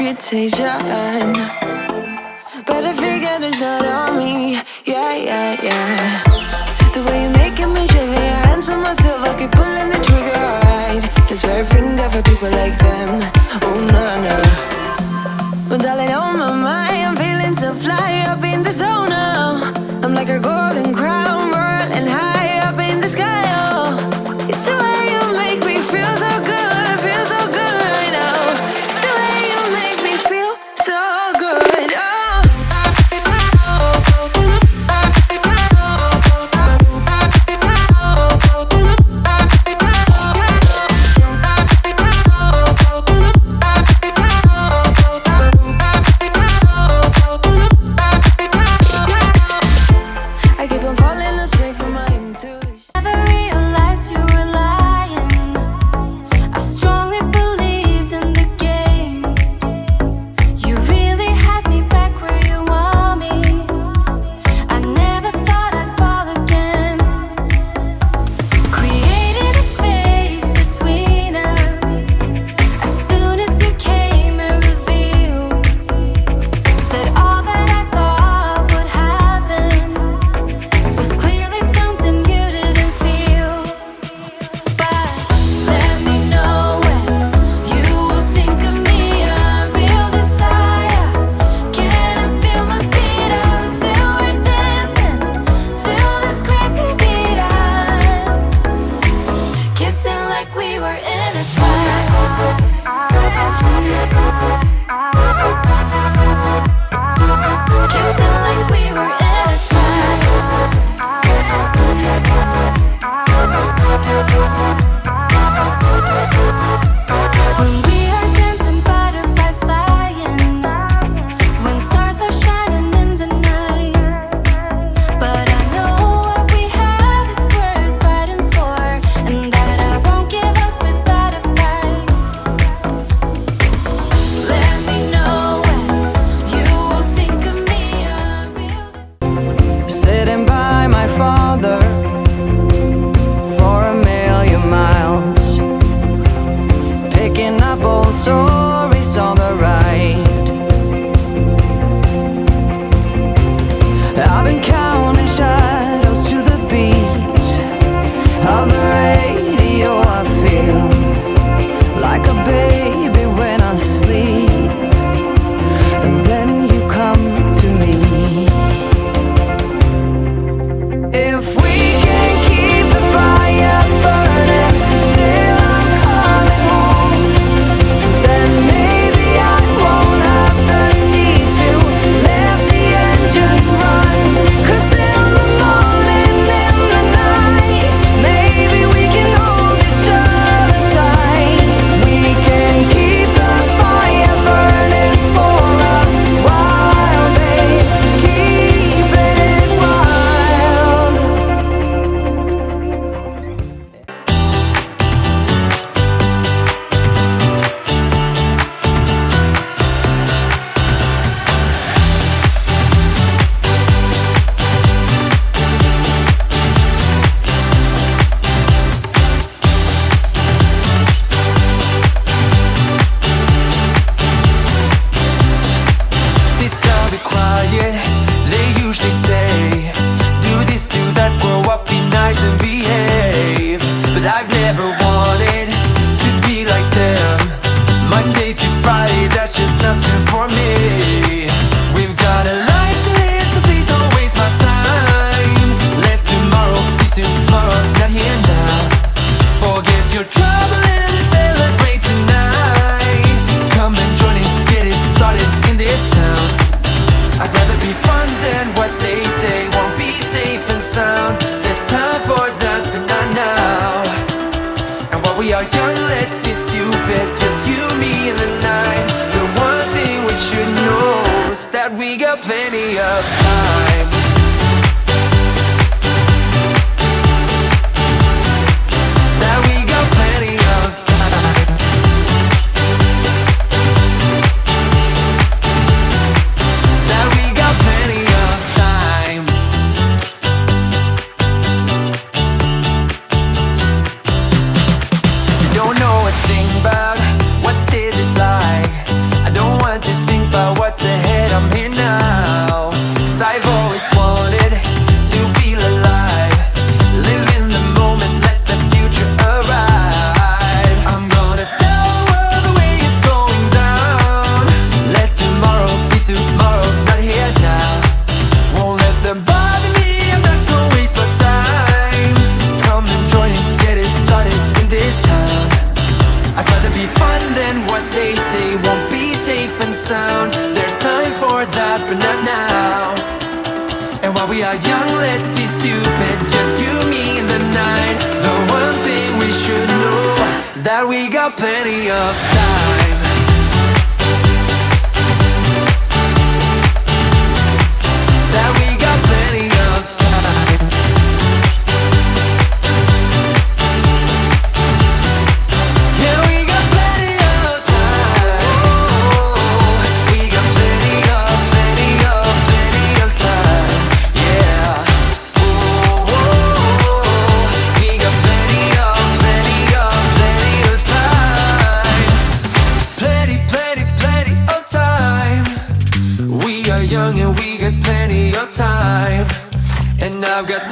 reputation, but I figured it's not on me. Yeah. The way you're making me shiver, your hands on myself, I keep pulling the trigger, alright. This very finger for people like them. Oh no. Well, darling, on my mind, I'm feeling so fly up in the zone now. I'm like a golden crown, whirling high up in the sky. Oh, it's the way you make me feel so good right now. It's the way you make me feel so good. Oh. Stories on the ride. I've been counting shadows to the beat of the radio. I feel like a baby when I sleep, and then you come to me. If we can keep the fire burning till I'm coming home, then maybe I won't have the need to let the engine run. 'Cause in the morning, in the night, maybe we can hold each other tight. We can keep the fire burning for a while, babe. Keep it wild. Sit down, be quiet, they usually say. Do this, do that, grow up, be nice and behave. But I've never wanted to be like them. Monday to Friday, that's just nothing for me. We've got a life to live, so please don't waste my time. Let tomorrow be tomorrow, not here now. Forget your trouble and let's celebrate tonight. Come and join it, get it started in this town. I'd rather be fun than what they say won't be safe and sound. There's time for that, but not now. And while we are young, let's be stupid, just you, me, and the night. The one thing we should know is that we got plenty of time. That we got plenty of time. That we got plenty of time. You don't know a thing about what this is like. I don't want we are young, let's be stupid. Just you, me, and the night. The one thing we should know is that we got plenty of time. That we got plenty of time. Yeah, we got plenty of time. We got plenty of time. Yeah. We got plenty of time. Plenty of time. We are young and we got plenty of time. And I've got